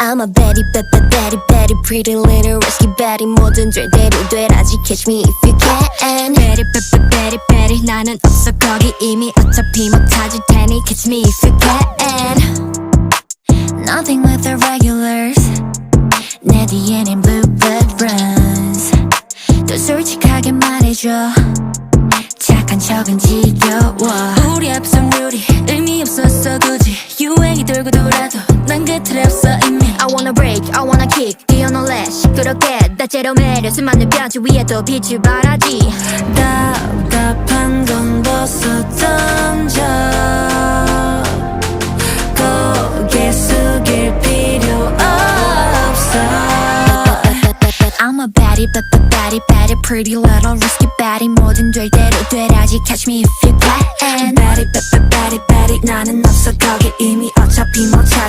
I'm a baddie, baddie, baddie, pretty little risky baddie. 뭐든 절대로 되라지 catch me if you can. Baddie, baddie, baddie, 나는 없어 거기 이미 어차피 못 찾을 테니 catch me if you can. Nothing with the regulars. 내 뒤에는 blue blood runs. 또 솔직하게 말해줘. 착한 척은 지겨워. 우리 합성률이 의미 없었어 굳이 유행이 돌고 돌아도 난 그 틀에 없어 이미. I wanna break, I wanna kick. 뛰어놀래 시끄럽게 다채로 매력 수많은 뼈지 위에도 빛을 발하지. 답답한 건 벗어 던져 고개 숙일 필요 없어. I'm a baddie, baddie, baddie, pretty little risky baddie. 뭐든 될 대로 되라지 catch me if you can. Baddie, baddie, baddie, 나는 없어 거기 이미 어차피 못 찾아